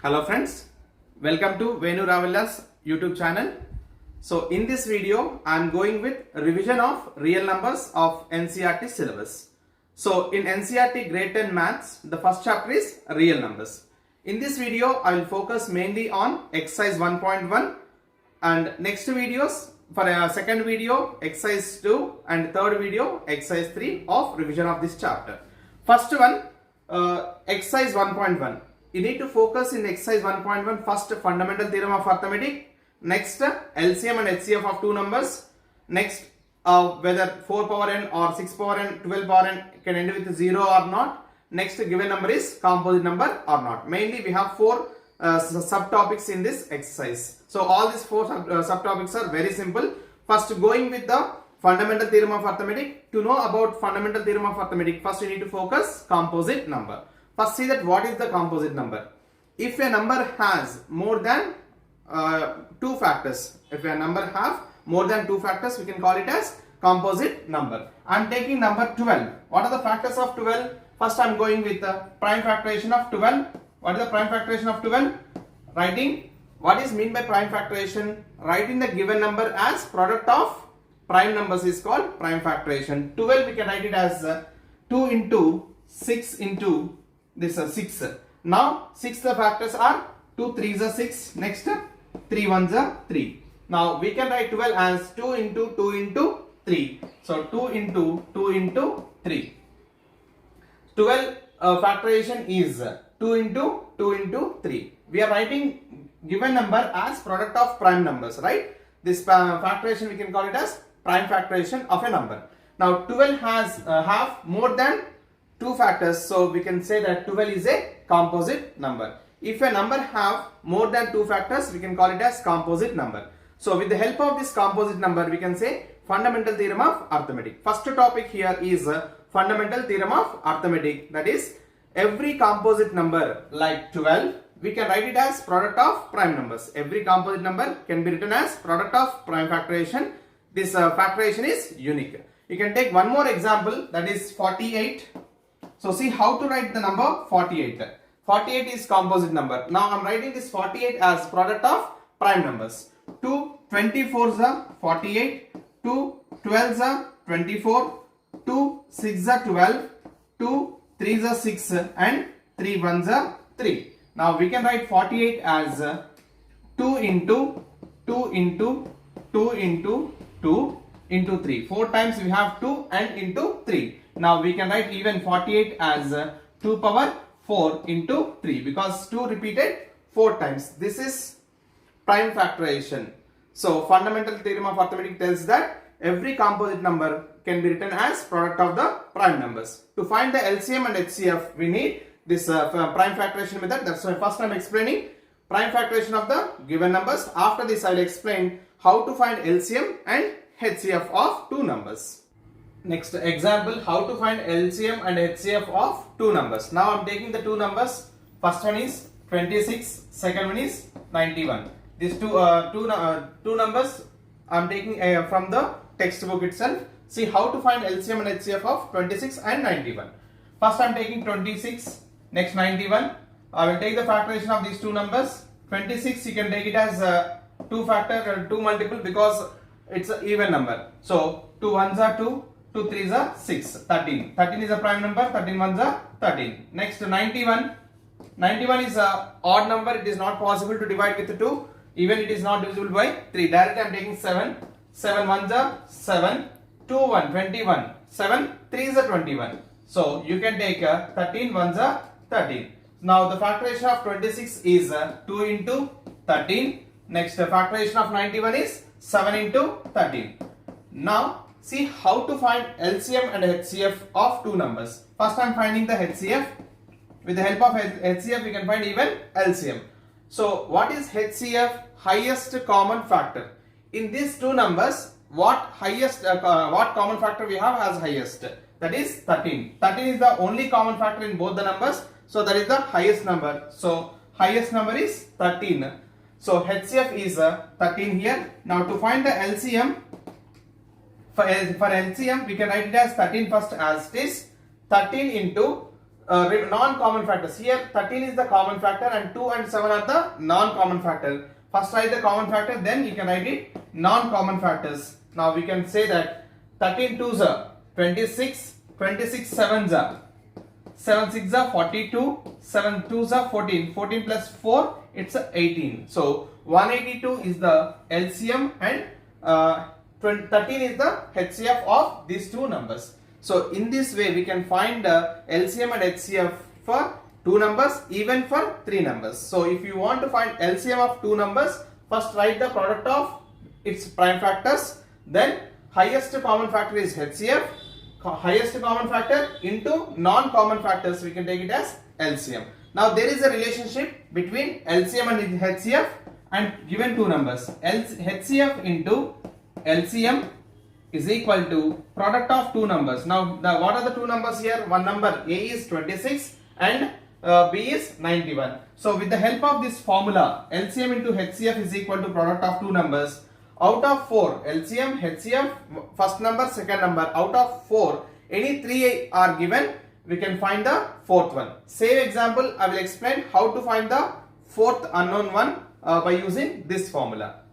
Hello friends, welcome to Venu Ravilla's YouTube channel. So in this video, I am going with revision of real numbers of NCERT syllabus. So in NCERT grade 10 maths, the first chapter is real numbers. In this video, I will focus mainly on exercise 1.1 and next videos for a second video exercise 2 and third video exercise 3 of revision of this chapter. First one, exercise 1.1. You need to focus in exercise 1.1 first fundamental theorem of arithmetic, next LCM and HCF of two numbers, next whether 4 power n or 6 power n, 12 power n can end with 0 or not, next given number is composite number or not. Mainly we have four subtopics in this exercise. So all these four subtopics are very simple. First, going with the fundamental theorem of arithmetic. To know about fundamental theorem of arithmetic, first you need to focus composite number. First, see that what is the composite number. If a number has more than two factors, if a number have more than two factors, we can call it as composite number. I am taking number 12. What are the factors of 12? First, I am going with the prime factorization of 12. What is the prime factorization of 12? Writing. What is mean by prime factorization? Writing the given number as product of prime numbers is called prime factorization. 12 we can write it as 2 into 6 into this 6. Now 6 the factors are 2 3s are 6, next 3 1s are 3. Now we can write 12 as 2 into 2 into 3. So 2 into 2 into 3. 12 factorization is 2 into 2 into 3. We are writing given number as product of prime numbers, right? This factorization we can call it as prime factorization of a number. Now 12 has have more than two factors, so we can say that 12 is a composite number. If a number have more than two factors, we can call it as composite number. So with the help of this composite number, we can say fundamental theorem of arithmetic. First topic here is fundamental theorem of arithmetic, that is every composite number like 12, we can write it as product of prime numbers. Every composite number can be written as product of prime factorization. This factorization is unique. You can take one more example, that is 48. So see how to write the number 48. 48 is composite number. Now I am writing this 48 as product of prime numbers. 2 24s are 48, 2 12s are 24, 2 6s are 12, 2 3s are 6 and 3 1s are 3. Now we can write 48 as 2 into 2 into 2 into 2 into 3. 4 times we have 2 and into 3. Now we can write even 48 as 2 power 4 into 3 because 2 repeated 4 times. This is prime factorization. So fundamental theorem of arithmetic tells that every composite number can be written as product of the prime numbers. To find the LCM and HCF, we need this prime factorization method. That's why first I am explaining prime factorization of the given numbers. After this I will explain how to find LCM and HCF of two numbers. Next example, how to find LCM and HCF of two numbers. Now I am taking the two numbers. First one is 26, second one is 91. These two numbers I am taking from the textbook itself. See how to find LCM and HCF of 26 and 91. First I am taking 26, next 91. I will take the factorization of these two numbers. 26 you can take it as 2 factor, 2 multiple because it's an even number. So 2 1s are 2, 2 3s are 6, 13. 13 is a prime number, 13 1s are 13. Next 91. 91 is a odd number. It is not possible to divide with 2. Even it is not divisible by 3. Directly I am taking 7. 7 1s are 7. 2 1, 21. 7 3s are 21. So you can take 13 1s are 13. Now the factorization of 26 is 2 into 13. Next factorization of 91 is 7 into 13. Now see how to find LCM and HCF of two numbers. First I am finding the HCF. With the help of HCF we can find even LCM. So what is HCF? Highest common factor. In these two numbers, what common factor we have as highest? That is 13. 13 is the only common factor in both the numbers. So that is the highest number. So highest number is 13. So HCF is 13 here. Now to find the LCM, for LCM we can write it as 13 first as it is. 13 into non-common factors. Here 13 is the common factor and 2 and 7 are the non-common factor. First write the common factor, then you can write it non-common factors. Now we can say that 13 2s are 26, 26 7s are 7 6s are 42, 7 2s are 14, 14 plus 4 it's 18. So 182 is the LCM and 13 is the HCF of these two numbers. So in this way we can find the LCM and HCF for two numbers, even for three numbers. So if you want to find LCM of two numbers, first write the product of its prime factors, then highest common factor is HCF, highest common factor into non-common factors, we can take it as LCM. Now there is a relationship between LCM and HCF and given two numbers. HCF into LCM is equal to product of two numbers. Now what are the two numbers here? One number A is 26 and B is 91. So with the help of this formula, LCM into HCF is equal to product of two numbers. Out of 4, LCM, HCF, first number, second number, out of 4, any 3 are given, we can find the fourth one. Same example, I will explain how to find the fourth unknown one by using this formula.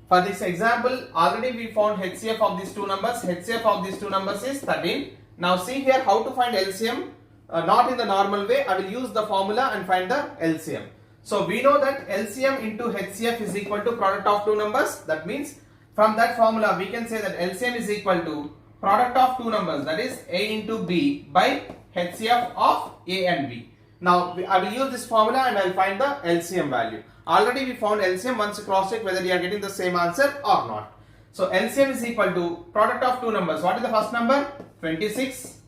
For this example, already we found HCF of these two numbers. HCF of these two numbers is 13. Now see here how to find LCM. Not in the normal way, I will use the formula and find the LCM. So we know that LCM into HCF is equal to product of two numbers. That means from that formula we can say that LCM is equal to product of two numbers, that is A into B by HCF of A and B. Now I will use this formula and I will find the LCM value. Already we found LCM, once you cross check whether you are getting the same answer or not. So LCM is equal to product of two numbers. What is the first number? 26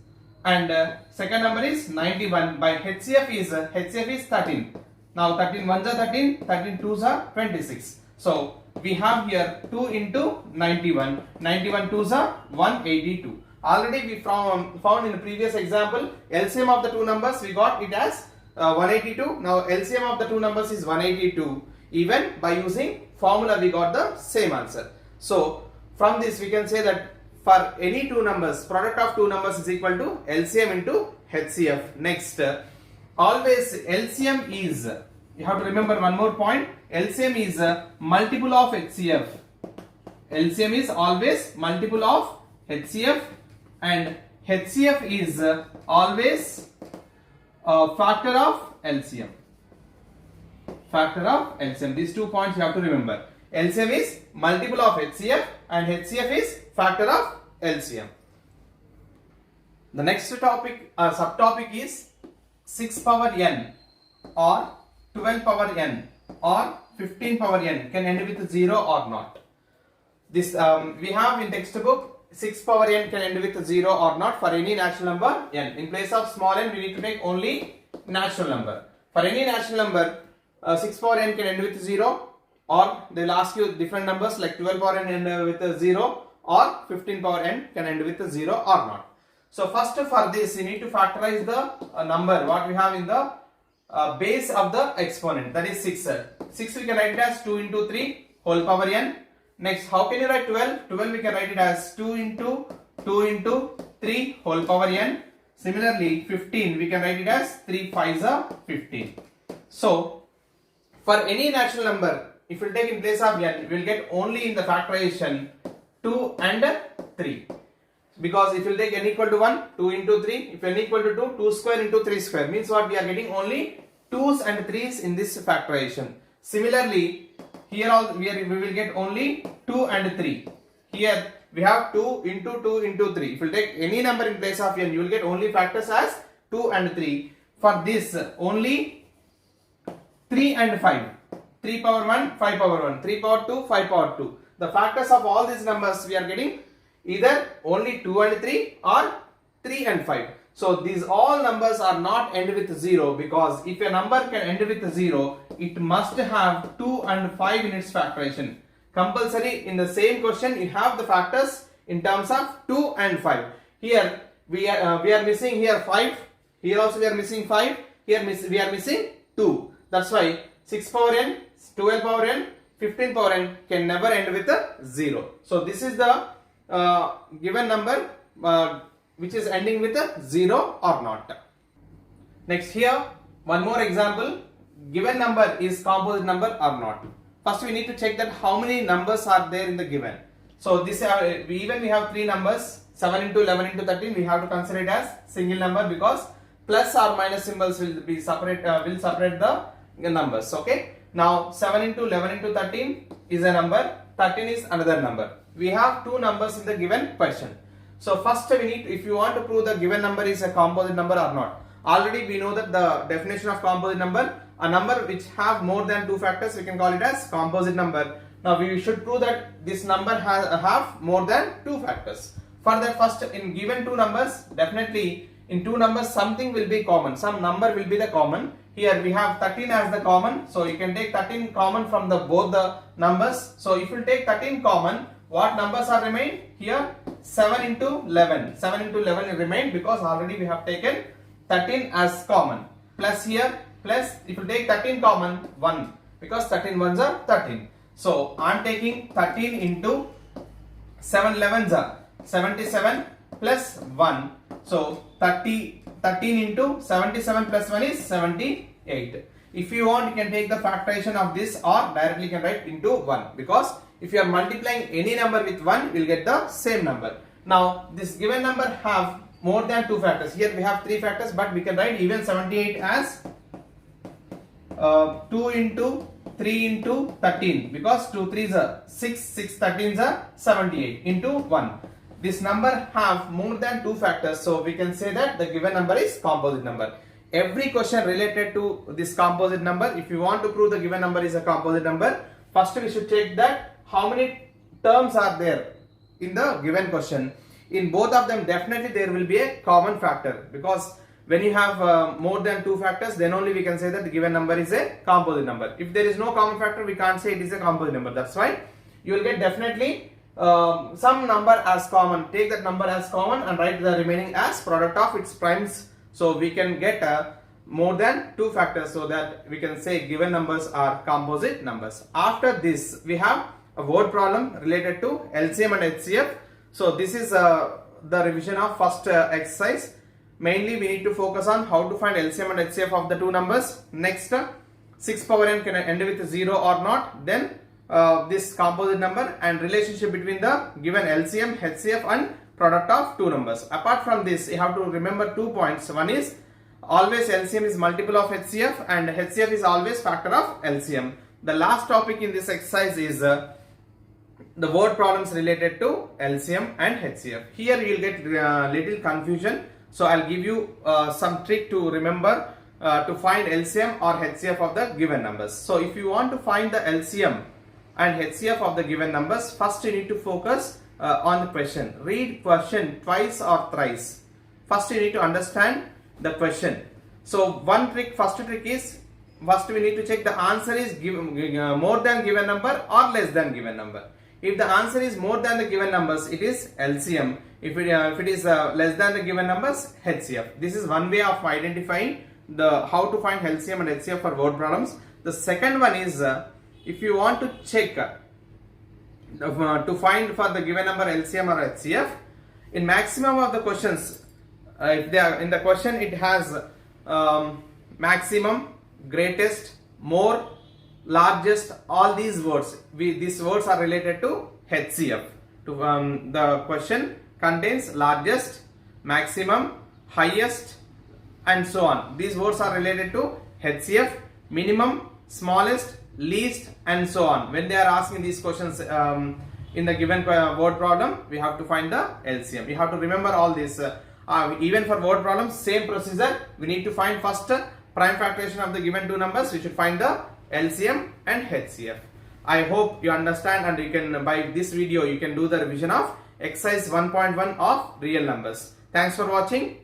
and second number is 91 by HCF is 13. Now 13 1s are 13, 13 2s are 26. So we have here 2 into 91, 91 2s are 182. Already we found in the previous example LCM of the two numbers, we got it as 182. Now LCM of the two numbers is 182. Even by using formula we got the same answer. So from this we can say that for any two numbers, product of two numbers is equal to LCM into HCF. Next, always LCM is, you have to remember one more point, LCM is a multiple of HCF. LCM is always multiple of HCF and HCF is always a factor of LCM. Factor of LCM. These 2 points you have to remember. LCM is multiple of HCF and HCF is factor of LCM. The next topic, subtopic is 6 power n or 12 power n or 15 power n can end with 0 or not. This we have in textbook 6 power n can end with 0 or not for any natural number n. In place of small n we need to take only natural number. For any natural number 6 power n can end with 0, or they will ask you different numbers like 12 power n end with 0 or 15 power n can end with 0 or not. So first for this you need to factorize the number what we have in the base of the exponent, that is 6. 6 we can write it as 2 into 3 whole power n. Next, how can you write 12? 12 we can write it as 2 into 3 whole power n. Similarly 15 we can write it as 3 5s are 15. So for any natural number, if we take in place of n, we will get only in the factorization 2 and 3. Because if you take n equal to 1, 2 into 3, if n equal to 2, 2 square into 3 square, means what, we are getting only 2's and 3's in this factorization. Similarly, here also we will get only 2 and 3. Here we have 2 into 3. If you take any number in place of n, you will get only factors as 2 and 3. For this, only 3 and 5. 3 power 1, 5 power 1. 3 power 2, 5 power 2. The factors of all these numbers we are getting either only 2 and 3 or 3 and 5. So these all numbers are not end with 0, because if a number can end with 0, it must have 2 and 5 in its factorization. Compulsory in the same question you have the factors in terms of 2 and 5. Here we are missing here 5. Here also we are missing 5. Here we are missing 2. That's why 6 power n, 12 power n, 15 power n can never end with a 0. So this is the given number which is ending with a 0 or not. Next here, one more example. Given number is composite number or not. First we need to check that how many numbers are there in the given. So this we have three numbers, 7 into 11 into 13. We have to consider it as single number because plus or minus symbols will be separate the numbers. Okay. Now 7 into 11 into 13 is a number, 13 is another number. We have two numbers in the given question. So first we need, if you want to prove the given number is a composite number or not. Already we know that the definition of composite number, a number which have more than two factors, we can call it as composite number. Now we should prove that this number have more than two factors. For that, first in given two numbers, definitely in two numbers something will be common, some number will be the common. Here we have 13 as the common, so you can take 13 common from the both the numbers. So if you take 13 common, what numbers are remain? Here 7 into 11. 7 into 11 remain because already we have taken 13 as common. Plus here, plus if you take 13 common, 1 because 13 ones are 13. So I am taking 13 into 7 11s are 77 plus 1. So 13 into 77 plus 1 is 78. If you want, you can take the factorization of this or directly you can write into 1 because if you are multiplying any number with 1, you will get the same number. Now this given number have more than two factors. Here we have three factors, but we can write even 78 as 2 into 3 into 13 because 2 3s are 6, 6 13s are 78 into 1. This number have more than two factors, so we can say that the given number is composite number. Every question related to this composite number, if you want to prove the given number is a composite number, first we should check that how many terms are there in the given question. In both of them, definitely there will be a common factor because when you have more than two factors, then only we can say that the given number is a composite number. If there is no common factor, we can't say it is a composite number. That's why you will get definitely some number as common. Take that number as common and write the remaining as product of its primes. So we can get more than two factors, so that we can say given numbers are composite numbers. After this, we have a word problem related to LCM and HCF. So this is the revision of first exercise. Mainly we need to focus on how to find LCM and HCF of the two numbers. Next, 6 power n can end with 0 or not. Then this composite number and relationship between the given LCM, HCF and product of two numbers. Apart from this, you have to remember 2 points. One is always LCM is multiple of HCF and HCF is always factor of LCM. The last topic in this exercise is the word problems related to LCM and HCF. Here you will get little confusion. So I'll give you some trick to remember to find LCM or HCF of the given numbers. So if you want to find the LCM and HCF of the given numbers, first you need to focus on the question. Read question twice or thrice. First you need to understand the question. So first trick is, first we need to check the answer is more than given number or less than given number. If the answer is more than the given numbers, it is LCM. If it is less than the given numbers, HCF. This is one way of identifying the how to find LCM and HCF for word problems. The second one is if you want to check to find for the given number LCM or HCF, in maximum of the questions, if they are in the question, it has maximum, greatest, more, largest, all these words. These words are related to HCF. The question contains largest, maximum, highest and so on. These words are related to HCF, minimum, smallest, least and so on. When they are asking these questions in the given word problem, we have to find the LCM. You have to remember all this. Even for word problems, same procedure. We need to find first prime factorization of the given two numbers. We should find the LCM and HCF. I hope you understand, and you can, by this video you can do the revision of exercise 1.1 of real numbers. Thanks for watching.